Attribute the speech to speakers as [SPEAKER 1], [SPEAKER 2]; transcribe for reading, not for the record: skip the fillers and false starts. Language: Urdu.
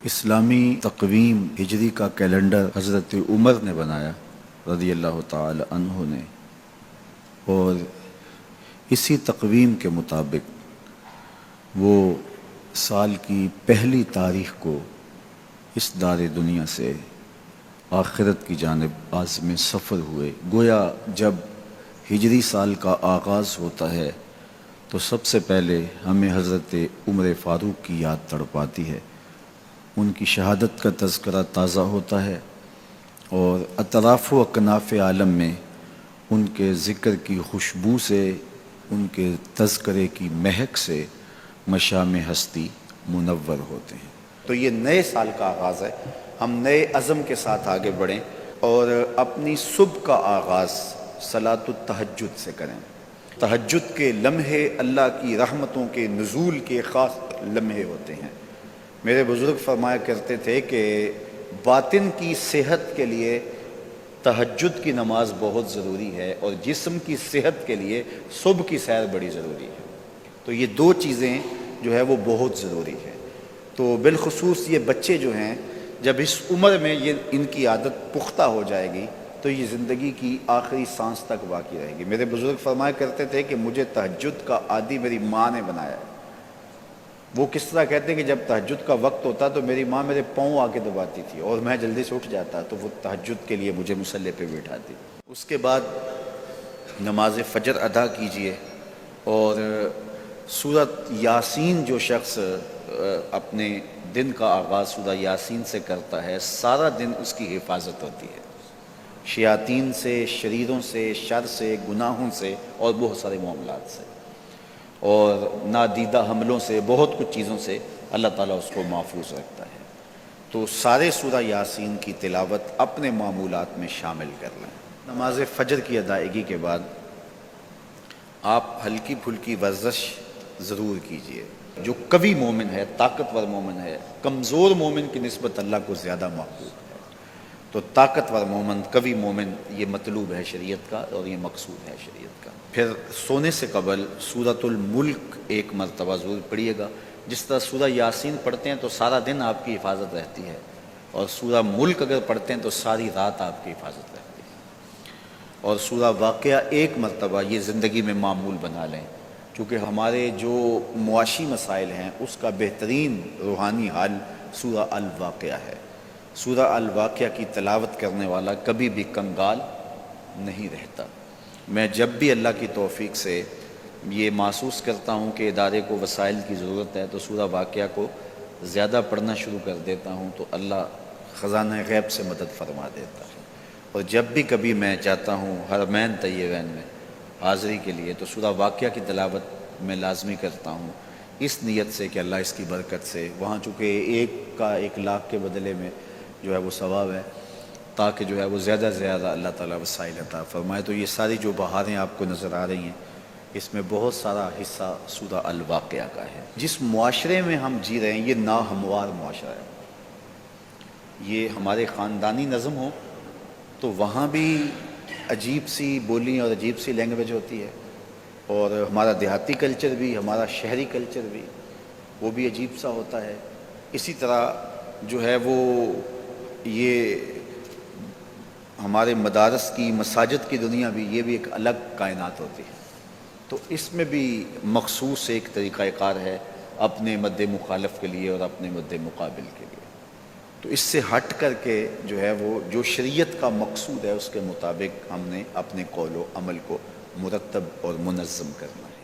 [SPEAKER 1] اسلامی تقویم ہجری کا کیلنڈر حضرت عمر نے بنایا رضی اللہ تعالی عنہ نے، اور اسی تقویم کے مطابق وہ سال کی پہلی تاریخ کو اس دار دنیا سے آخرت کی جانب عازم سفر ہوئے۔ گویا جب ہجری سال کا آغاز ہوتا ہے تو سب سے پہلے ہمیں حضرت عمر فاروق کی یاد تڑپاتی ہے، ان کی شہادت کا تذکرہ تازہ ہوتا ہے، اور اطراف و اکناف عالم میں ان کے ذکر کی خوشبو سے، ان کے تذکرے کی مہک سے مشام ہستی منور ہوتے ہیں۔ تو یہ نئے سال کا آغاز ہے، ہم نئے عزم کے ساتھ آگے بڑھیں اور اپنی صبح کا آغاز صلاۃ التہجد سے کریں۔ تہجد کے لمحے اللہ کی رحمتوں کے نزول کے خاص لمحے ہوتے ہیں۔ میرے بزرگ فرمایا کرتے تھے کہ باطن کی صحت کے لیے تہجد کی نماز بہت ضروری ہے، اور جسم کی صحت کے لیے صبح کی سیر بڑی ضروری ہے۔ تو یہ دو چیزیں جو ہے وہ بہت ضروری ہے۔ تو بالخصوص یہ بچے جو ہیں، جب اس عمر میں یہ ان کی عادت پختہ ہو جائے گی تو یہ زندگی کی آخری سانس تک باقی رہے گی۔ میرے بزرگ فرمایا کرتے تھے کہ مجھے تہجد کا عادی میری ماں نے بنایا ہے۔ وہ کس طرح کہتے ہیں کہ جب تہجد کا وقت ہوتا تو میری ماں میرے پاؤں آ کے دباتی تھی اور میں جلدی سے اٹھ جاتا، تو وہ تہجد کے لیے مجھے مصلی پہ بٹھاتی۔ اس کے بعد نماز فجر ادا کیجئے، اور سورۃ یاسین جو شخص اپنے دن کا آغاز سورہ یاسین سے کرتا ہے، سارا دن اس کی حفاظت ہوتی ہے، شیاطین سے، شریروں سے، شر سے، گناہوں سے اور بہت سارے معاملات سے، اور نادیدہ حملوں سے، بہت کچھ چیزوں سے اللہ تعالیٰ اس کو محفوظ رکھتا ہے۔ تو سارے سورہ یاسین کی تلاوت اپنے معمولات میں شامل کر لیں۔ نماز فجر کی ادائیگی کے بعد آپ ہلکی پھلکی ورزش ضرور کیجئے۔ جو قوی مومن ہے، طاقتور مومن ہے، کمزور مومن کی نسبت اللہ کو زیادہ محبوب ہے۔ تو طاقتور مومن، قوی مومن، یہ مطلوب ہے شریعت کا، اور یہ مقصود ہے شریعت کا۔ پھر سونے سے قبل سورۃ الملک ایک مرتبہ ضرور پڑھیے گا۔ جس طرح سورہ یاسین پڑھتے ہیں تو سارا دن آپ کی حفاظت رہتی ہے، اور سورہ ملک اگر پڑھتے ہیں تو ساری رات آپ کی حفاظت رہتی ہے۔ اور سورہ واقعہ ایک مرتبہ یہ زندگی میں معمول بنا لیں، کیونکہ ہمارے جو معاشی مسائل ہیں اس کا بہترین روحانی حل سورہ الواقعہ ہے۔ سورہ الواقعہ کی تلاوت کرنے والا کبھی بھی کنگال نہیں رہتا۔ میں جب بھی اللہ کی توفیق سے یہ محسوس کرتا ہوں کہ ادارے کو وسائل کی ضرورت ہے تو سورہ واقعہ کو زیادہ پڑھنا شروع کر دیتا ہوں، تو اللہ خزانہ غیب سے مدد فرما دیتا ہے۔ اور جب بھی کبھی میں جاتا ہوں حرمین طیبین میں حاضری کے لیے تو سورہ واقعہ کی تلاوت میں لازمی کرتا ہوں، اس نیت سے کہ اللہ اس کی برکت سے، وہاں چونکہ ایک کا 1,00,000 کے بدلے میں جو ہے وہ ثواب ہے، تاکہ جو ہے وہ زیادہ سے زیادہ اللہ تعالیٰ وسائل عطا فرمائے۔ تو یہ ساری جو بہاریں آپ کو نظر آ رہی ہیں، اس میں بہت سارا حصہ سورہ الواقعہ کا ہے۔ جس معاشرے میں ہم جی رہے ہیں یہ ناہموار معاشرہ ہے۔ یہ ہمارے خاندانی نظم ہو تو وہاں بھی عجیب سی بولی اور عجیب سی لینگویج ہوتی ہے، اور ہمارا دیہاتی کلچر بھی، ہمارا شہری کلچر بھی، وہ بھی عجیب سا ہوتا ہے۔ اسی طرح جو ہے وہ یہ ہمارے مدارس کی، مساجد کی دنیا بھی، یہ بھی ایک الگ کائنات ہوتی ہے۔ تو اس میں بھی مخصوص ایک طریقہ کار ہے اپنے مد مخالف کے لیے اور اپنے مد مقابل کے لیے۔ تو اس سے ہٹ کر کے جو ہے وہ جو شریعت کا مقصود ہے اس کے مطابق ہم نے اپنے قول و عمل کو مرتب اور منظم کرنا ہے۔